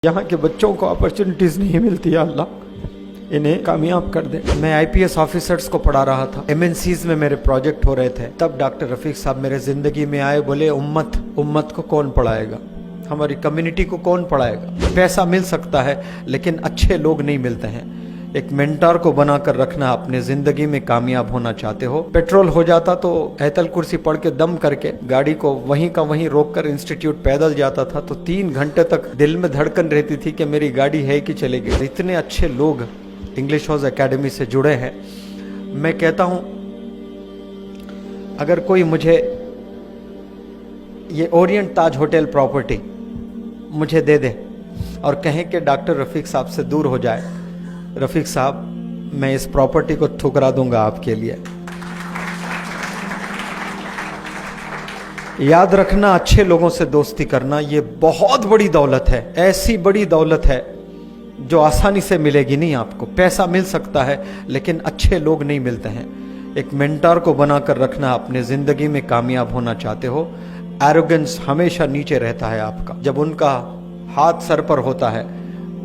यहाँ के बच्चों को अपॉर्चुनिटीज नहीं मिलती है, अल्लाह इन्हें कामयाब कर दे। मैं आईपीएस ऑफिसर्स को पढ़ा रहा था, एमएनसीज में मेरे प्रोजेक्ट हो रहे थे, तब डॉक्टर रफीक साहब मेरे जिंदगी में आए। बोले उम्मत को कौन पढ़ाएगा, हमारी कम्युनिटी को कौन पढ़ाएगा। पैसा मिल सकता है लेकिन अच्छे लोग नहीं मिलते हैं। एक मेंटर को बनाकर रखना। अपने जिंदगी में कामयाब होना चाहते हो, पेट्रोल हो जाता तो ऐतल कुर्सी पढ़ के दम करके गाड़ी को वहीं का वहीं रोककर इंस्टीट्यूट पैदल जाता था, तो 3 घंटे तक दिल में धड़कन रहती थी कि मेरी गाड़ी है कि चलेगी। इतने अच्छे लोग इंग्लिश हाउस एकेडमी से जुड़े हैं। मैं कहता हूं अगर कोई मुझे ये ओरिएंट ताज होटल प्रॉपर्टी मुझे दे दे और कहें कि डॉक्टर रफीक साहब से दूर हो जाए, रफीक साहब मैं इस प्रॉपर्टी को ठुकरा दूंगा आपके लिए। याद रखना, अच्छे लोगों से दोस्ती करना ये बहुत बड़ी दौलत है, ऐसी बड़ी दौलत है जो आसानी से मिलेगी नहीं आपको। पैसा मिल सकता है लेकिन अच्छे लोग नहीं मिलते हैं। एक मेंटर को बनाकर रखना। अपने जिंदगी में कामयाब होना चाहते हो, एरोगेंस हमेशा नीचे रहता है आपका। जब उनका हाथ सर पर होता है,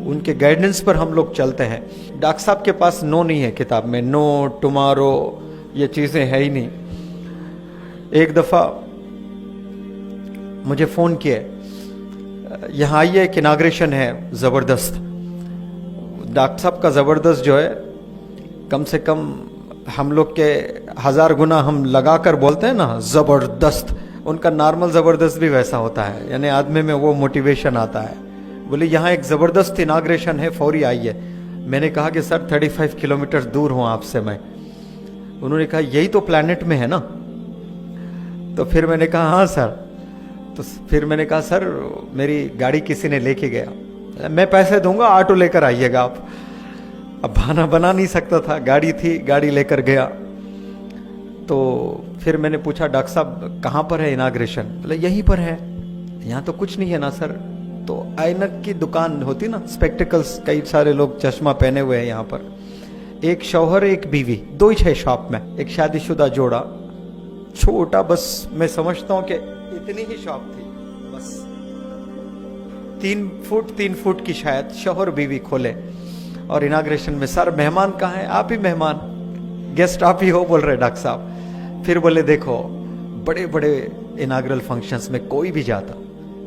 उनके गाइडेंस पर हम लोग चलते हैं। डॉक्टर साहब के पास नो नहीं है किताब में, नो टुमारो ये चीजें है ही नहीं। एक दफा मुझे फोन किए, यहाँ आइए एक इनाग्रेशन है जबरदस्त। डॉक्टर साहब का जबरदस्त जो है कम से कम हम लोग के 1000 गुना हम लगाकर बोलते हैं ना जबरदस्त, उनका नॉर्मल जबरदस्त भी वैसा होता है, यानी आदमी में वो मोटिवेशन आता है। बोले यहाँ एक जबरदस्त इनाग्रेशन है, फौरी आइए। मैंने कहा कि सर 35 किलोमीटर दूर हूं आपसे मैं। उन्होंने कहा यही तो प्लैनेट में है ना। तो फिर मैंने कहा हाँ सर। तो फिर मैंने कहा सर मेरी गाड़ी किसी ने लेके गया, मैं पैसे दूंगा, ऑटो लेकर आइएगा आप। अब बहाना बना नहीं सकता था, गाड़ी थी, गाड़ी लेकर गया। तो फिर मैंने पूछा डॉक्टर साहब कहाँ पर है इनाग्रेशन। बोले यहीं पर है। यहाँ तो कुछ नहीं है ना सर। तो ऐनक की दुकान होती ना, स्पेक्टिकल्स, कई सारे लोग चश्मा पहने हुए हैं यहाँ पर। एक शौहर एक बीवी, 2 ही है शॉप में। एक शादीशुदा जोड़ा, छोटा, बस मैं समझता हूँ कि इतनी ही शॉप थी, बस 3 फुट की शायद। शौहर बीवी खोले और इनाग्रेशन में, सर मेहमान कहाँ है, आप ही मेहमान, गेस्ट आप ही हो, बोल रहे डॉक्टर साहब। फिर बोले देखो बड़े बड़े इनाग्रल फंक्शंस में कोई भी जाता,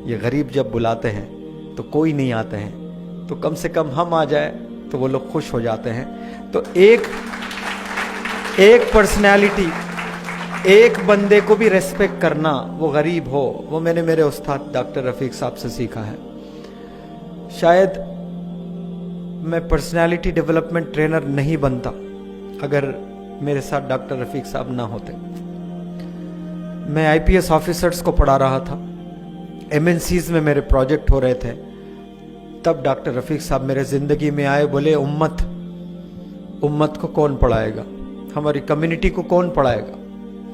ये गरीब जब बुलाते हैं तो कोई नहीं आते हैं, तो कम से कम हम आ जाए तो वो लोग खुश हो जाते हैं। तो एक पर्सनैलिटी, एक बंदे को भी रेस्पेक्ट करना, वो गरीब हो, वो मैंने मेरे उस्ताद डॉक्टर रफीक साहब से सीखा है। शायद मैं पर्सनैलिटी डेवलपमेंट ट्रेनर नहीं बनता अगर मेरे साथ डॉक्टर रफीक साहब ना होते। मैं आईपीएस ऑफिसर्स को पढ़ा रहा था, एमएनसीज में मेरे प्रोजेक्ट हो रहे थे, तब डॉक्टर रफीक साहब मेरे जिंदगी में आए। बोले उम्मत को कौन पढ़ाएगा, हमारी कम्युनिटी को कौन पढ़ाएगा।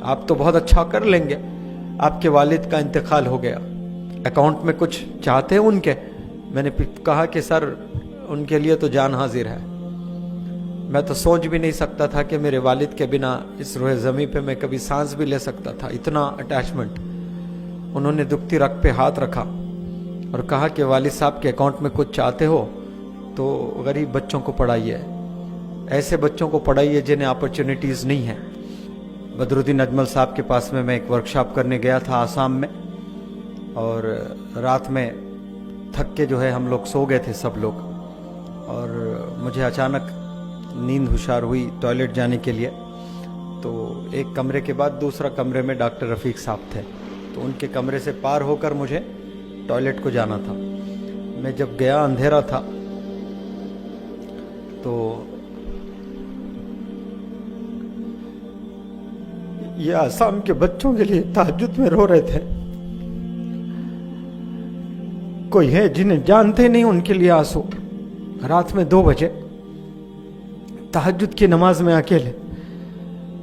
आप तो बहुत अच्छा कर लेंगे, आपके वालिद का इंतकाल हो गया, अकाउंट में कुछ चाहते हैं उनके। मैंने कहा कि सर उनके लिए तो जान हाजिर है। मैं तो सोच भी नहीं सकता था कि मेरे वालिद के बिना इस रोए ज़मीं पे मैं कभी सांस भी ले सकता था, इतना अटैचमेंट। उन्होंने दुखती रग पे हाथ रखा और कहा कि वालिद साहब के अकाउंट में कुछ चाहते हो तो गरीब बच्चों को पढ़ाइए, ऐसे बच्चों को पढ़ाइए जिन्हें अपॉर्चुनिटीज़ नहीं है। बदरुद्दीन अजमल साहब के पास में मैं एक वर्कशॉप करने गया था आसाम में, और रात में थक के जो है हम लोग सो गए थे सब लोग, और मुझे अचानक नींद हुशार हुई टॉयलेट जाने के लिए। तो एक कमरे के बाद दूसरा कमरे में डॉक्टर रफीक साहब थे, तो उनके कमरे से पार होकर मुझे टॉयलेट को जाना था। मैं जब गया अंधेरा था, तो ये आसाम के बच्चों के लिए तहज्जुद में रो रहे थे। कोई है जिन्हें जानते नहीं, उनके लिए आंसू। रात में 2 बजे तहज्जुद की नमाज में अकेले।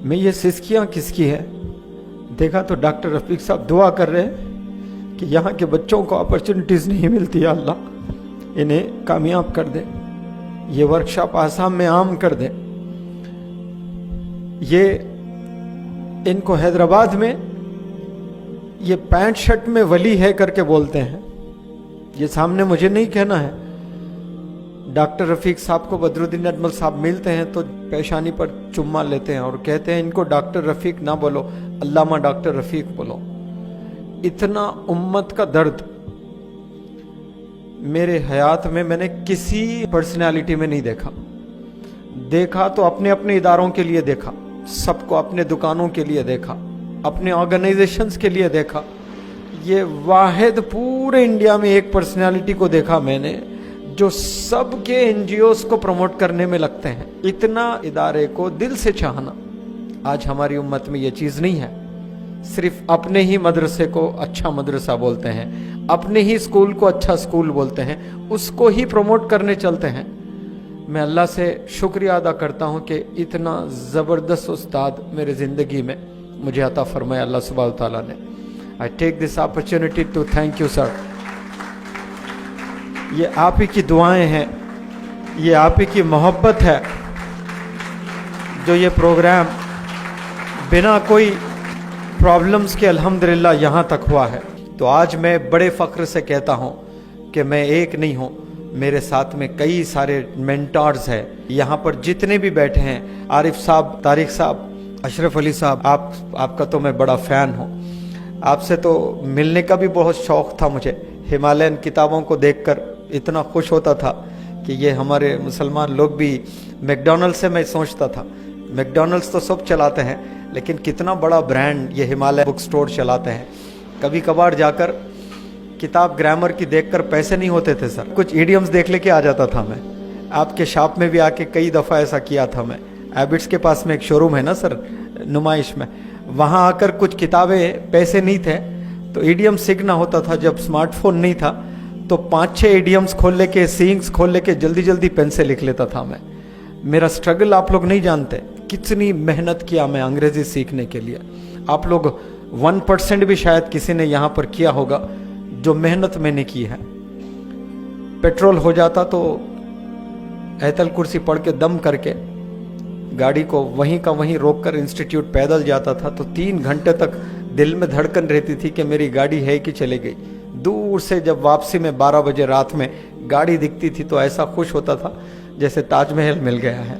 मैं ये सिसकियां किसकी है देखा तो डॉक्टर रफीक साहब दुआ कर रहे हैं कि यहाँ के बच्चों को अपॉर्चुनिटीज नहीं मिलती, अल्लाह इन्हें कामयाब कर दे, ये वर्कशॉप आसाम में आम कर दे। ये इनको हैदराबाद में ये पैंट शर्ट में वली है करके बोलते हैं। ये सामने मुझे नहीं कहना है, डॉक्टर रफीक साहब को बदरुद्दीन अजमल साहब मिलते हैं तो पेशानी पर चुम्मा लेते हैं और कहते हैं इनको डॉक्टर रफीक ना बोलो, अल्लामा डॉक्टर रफीक बोलो। इतना उम्मत का दर्द मेरे हयात में मैंने किसी पर्सनालिटी में नहीं देखा। देखा तो अपने अपने इदारों के लिए देखा, सबको अपने दुकानों के लिए देखा, अपने ऑर्गेनाइजेशंस के लिए देखा। ये वाहिद पूरे इंडिया में एक पर्सनालिटी को देखा मैंने जो सबके एनजीओस को प्रमोट करने में लगते हैं। इतना इदारे को दिल से चाहना आज हमारी उम्मत में ये चीज नहीं है। सिर्फ अपने ही मदरसे को अच्छा मदरसा बोलते हैं, अपने ही स्कूल को अच्छा स्कूल बोलते हैं, उसको ही प्रमोट करने चलते हैं। मैं अल्लाह से शुक्रिया अदा करता हूं कि इतना जबरदस्त उस्ताद मेरे जिंदगी में मुझे अता फरमाया अल्लाह सुब्हानहू व तआला ने। I take this opportunity to thank you sir. ये आप ही की दुआएं हैं, ये आप ही की मोहब्बत है जो ये प्रोग्राम बिना कोई प्रॉब्लम्स के अल्हम्दुलिल्लाह यहाँ तक हुआ है। तो आज मैं बड़े फ़ख्र से कहता हूँ कि मैं एक नहीं हूँ, मेरे साथ में कई सारे मेंटर्स हैं। यहाँ पर जितने भी बैठे हैं, आरिफ साहब, तारिक साहब, अशरफ अली साहब, आपका तो मैं बड़ा फ़ैन हूँ। आपसे तो मिलने का भी बहुत शौक़ था मुझे। हिमालयन किताबों को देखकर इतना खुश होता था कि ये हमारे मुसलमान लोग भी, मैकडॉनल्ड्स से मैं सोचता था मैकडॉनल्ड्स तो सब चलाते हैं लेकिन कितना बड़ा ब्रांड ये हिमालय बुक स्टोर चलाते हैं। कभी कभार जाकर किताब ग्रामर की देखकर पैसे नहीं होते थे सर, कुछ इडियम्स देख लेके आ जाता था मैं। आपके शॉप में भी आके कई दफ़ा ऐसा किया था मैं। एबिट्स के पास में एक शोरूम है ना सर, नुमाइश में, वहाँ आकर कुछ किताबें, पैसे नहीं थे तो इडियम सीखना होता था। जब स्मार्टफोन नहीं था तो 5-6 इडियम्स खोल लेके, सीइंग्स खोल लेके जल्दी जल्दी पेन से लिख लेता था मैं। मेरा स्ट्रगल आप लोग नहीं जानते, कितनी मेहनत किया मैं अंग्रेजी सीखने के लिए। आप लोग 1% भी शायद किसी ने यहाँ पर किया होगा जो मेहनत मैंने की है। पेट्रोल हो जाता तो ऐतल कुर्सी पढ़ के दम करके गाड़ी को वहीं का वहीं रोककर इंस्टीट्यूट पैदल जाता था। तो 3 घंटे तक दिल में धड़कन रहती थी कि मेरी गाड़ी है कि चले गई। दूर से जब वापसी में 12 बजे रात में गाड़ी दिखती थी तो ऐसा खुश होता था जैसे ताजमहल मिल गया है।